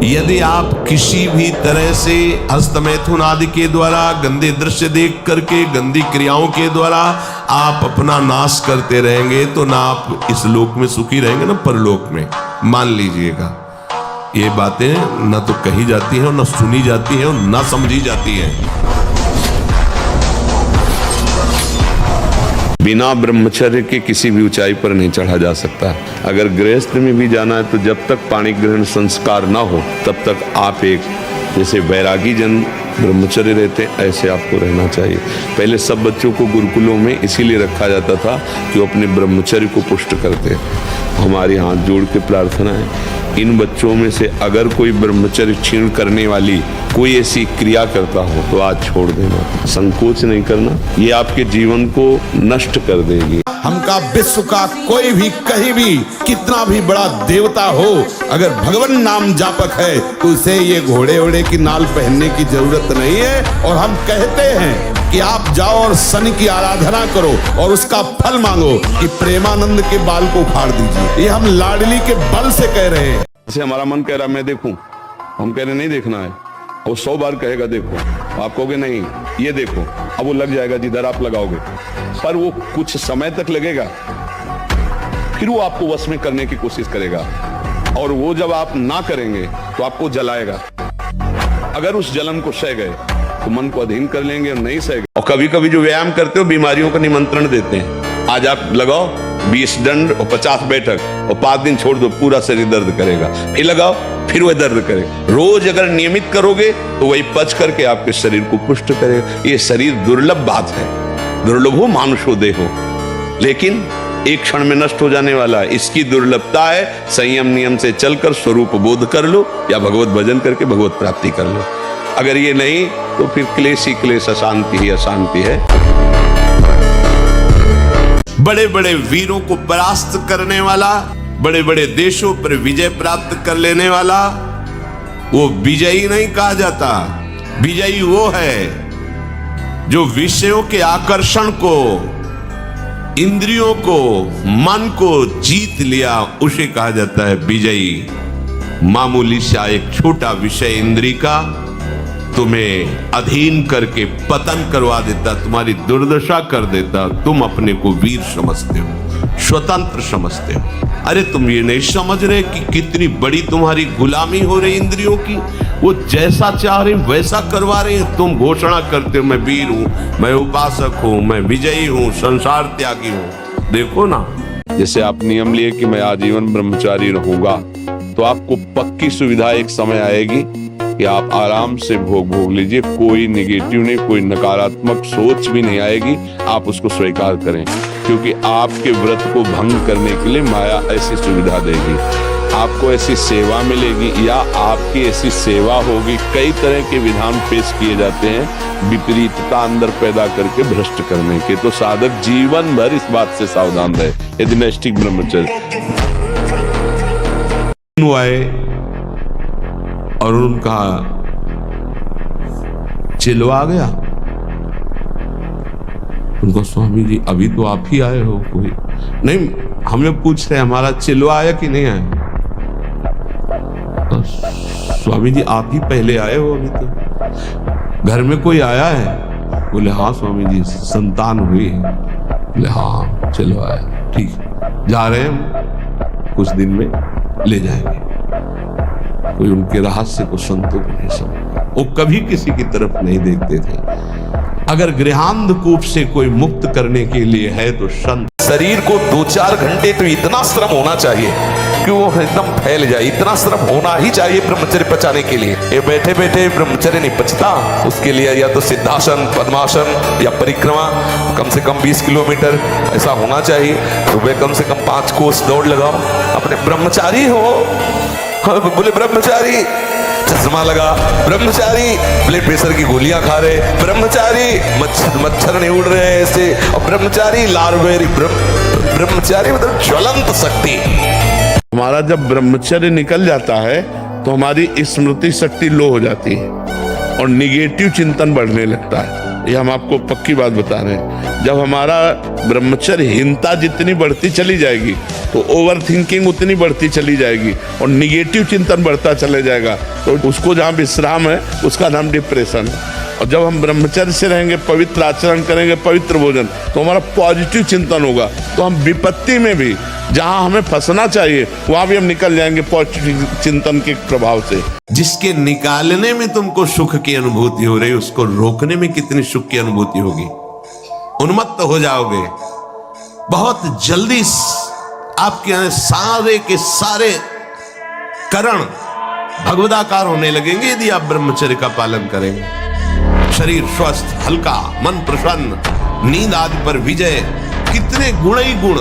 यदि आप किसी भी तरह से हस्तमैथुन आदि के द्वारा, गंदे दृश्य देख करके, गंदी क्रियाओं के द्वारा आप अपना नाश करते रहेंगे तो ना आप इस लोक में सुखी रहेंगे ना परलोक में। मान लीजिएगा, ये बातें ना तो कही जाती हैं और ना सुनी जाती हैं और ना समझी जाती हैं। बिना ब्रह्मचर्य के किसी भी ऊंचाई पर नहीं चढ़ा जा सकता। अगर गृहस्थ में भी जाना है तो जब तक पाणी ग्रहण संस्कार ना हो तब तक आप एक जैसे वैरागी जन ब्रह्मचर्य रहते ऐसे आपको रहना चाहिए। पहले सब बच्चों को गुरुकुलों में इसीलिए रखा जाता था कि वो अपने ब्रह्मचर्य को पुष्ट करते। हमारे हाथ जोड़ के प्रार्थना है, इन बच्चों में से अगर कोई ब्रह्मचर्य क्षीण करने वाली कोई ऐसी क्रिया करता हो तो आज छोड़ देना, संकोच नहीं करना, ये आपके जीवन को नष्ट कर देगी। हमका विश्व का कोई भी कहीं भी कितना भी बड़ा देवता हो, अगर भगवान नाम जापक है तो उसे ये घोड़े ओड़े की नाल पहनने की जरूरत नहीं है। और हम कहते हैं कि आप जाओ और शनि की आराधना करो और उसका फल मांगो कि प्रेमानंद के बाल को उखाड़ दीजिए। ये हम लाडली के बल से कह रहे हैं। जैसे हमारा मन कह रहा मैं देखूं, हम कह रहे नहीं देखना है, वो 100 बार कहेगा देखो, आप कहोगे नहीं ये देखो, अब वो लग जाएगा जिधर आप लगाओगे, पर वो कुछ समय तक लगेगा, फिर वो आपको वश में करने की कोशिश करेगा और वो जब आप ना करेंगे तो आपको जलाएगा। अगर उस जलन को सह गए तो मन को अधीन कर लेंगे और नहीं सह गए। और कभी कभी जो व्यायाम करते हो बीमारियों का निमंत्रण देते हैं। आज आप लगाओ 20 दंड और 50 बैठक और 5 दिन छोड़ दो, पूरा शरीर दर्द करेगा, फिर लगाओ फिर वह दर्द करेगा। रोज अगर नियमित करोगे तो वही पच करके आपके शरीर को पुष्ट करेगा। ये शरीर दुर्लभ बात है, दुर्लभो मानुषो देहो, लेकिन एक क्षण में नष्ट हो जाने वाला है। इसकी दुर्लभता है संयम नियम से चलकर स्वरूप बोध कर लो या भगवत भजन करके भगवत प्राप्ति कर लो। अगर ये नहीं तो फिर क्लेश ही क्लेश, अशांति ही अशांति है। बड़े बड़े वीरों को परास्त करने वाला, बड़े बड़े देशों पर विजय प्राप्त कर लेने वाला, वो विजयी नहीं कहा जाता। विजयी वो है जो विषयों के आकर्षण को, इंद्रियों को, मन को जीत लिया, उसे कहा जाता है विजयी। मामूली सा एक छोटा विषय इंद्री का तुम्हें अधीन करके पतन करवा देता, तुम्हारी दुर्दशा कर देता। तुम अपने को वीर समझते हो, स्वतंत्र समझते हो। अरे तुम ये नहीं समझ रहे कि कितनी बड़ी तुम्हारी गुलामी हो रही इंद्रियों की। वो जैसा चाह रहे वैसा करवा रहे हैं। तुम घोषणा करते हो मैं वीर हूं, मैं उपासक हूं, मैं विजयी हूं, संसार त्यागी हूं। देखो ना, जैसे आप नियम लिए कि मैं आजीवन ब्रह्मचारी रहूंगा तो आपको पक्की सुविधा एक समय आएगी कि आप आराम से भोग लीजिए, कोई निगेटिव नहीं, कोई नकारात्मक सोच भी नहीं आएगी। आप उसको स्वीकार करें, क्योंकि आपके व्रत को भंग करने के लिए माया ऐसी सुविधा देगी। आपको ऐसी सेवा मिलेगी या आपकी ऐसी सेवा होगी। कई तरह के विधान पेश किए जाते हैं विपरीतता अंदर पैदा करके भ्रष्ट करने के। तो साधक जीवन भर इस बात से सावधान रहे। यदि नैष्ठिक ब्रह्मचर्य आए और उनका चिलवा आ गया, उनको स्वामी जी अभी तो आप ही आए हो, कोई नहीं, हमें पूछ रहे हमारा चिलवा आया कि नहीं आया। तो स्वामी जी आप ही पहले आए हो, अभी तो घर में कोई आया है? बोले हाँ स्वामी जी संतान हुई है। बोले हाँ चलो आया, ठीक जा रहे हैं, कुछ दिन में ले जाएंगे। कोई उनके रहस्य को संतों को नहीं समझता, वो कभी किसी की तरफ नहीं देखते थे। अगर गृहांधकूप से कोई मुक्त करने के लिए है तो संत। शरीर को 2-4 घंटे तो इतना श्रम होना चाहिए कि वो एकदम फैल जाए, इतना श्रम होना ही चाहिए ब्रह्मचर्य पचाने के लिए। ये बैठे बैठे ब्रह्मचर्य नहीं पचता, उसके लिए या तो सिद्धासन, पद्मासन या परिक्रमा कम से कम 20 किलोमीटर ऐसा होना चाहिए। सुबह कम से कम 5 कोस दौड़ लगाओ। अपने ब्रह्मचारी हो, बोले ब्रह्मचारी चश्मा लगा, ब्रह्मचारी ब्लड प्रेशर की गोलियां खा रहे, ब्रह्मचारी मच्छर नहीं उड़ रहे ऐसे, और ब्रह्मचारी लारवेरी, ब्रह्मचारी मतलब ज्वलंत शक्ति। हमारा जब ब्रह्मचर्य निकल जाता है तो हमारी स्मृति शक्ति लो हो जाती है और निगेटिव चिंतन बढ़ने लगता है। ये हम आपको पक्की बात बता रहे हैं। जब हमारा ब्रह्मचर्य हीनता जितनी बढ़ती चली जाएगी तो ओवर थिंकिंग उतनी बढ़ती चली जाएगी और निगेटिव चिंतन बढ़ता चले जाएगा। तो उसको जहाँ विश्राम है उसका नाम डिप्रेशन है। और जब हम ब्रह्मचर्य से रहेंगे, पवित्र आचरण करेंगे, पवित्र भोजन, तो हमारा पॉजिटिव चिंतन होगा, तो हम विपत्ति में भी जहां हमें फंसना चाहिए वहां भी हम निकल जाएंगे पॉजिटिव चिंतन के प्रभाव से। जिसके निकालने में तुमको सुख की अनुभूति हो रही, उसको रोकने में कितनी सुख की अनुभूति होगी। उन्मत्त हो जाओगे, बहुत जल्दी आपके सारे के सारे करण भगवदाकार होने लगेंगे यदि आप ब्रह्मचर्य का पालन करेंगे। शरीर स्वस्थ, हल्का, मन प्रसन्न, नींद आदि पर विजय, कितने गुण ही गुण।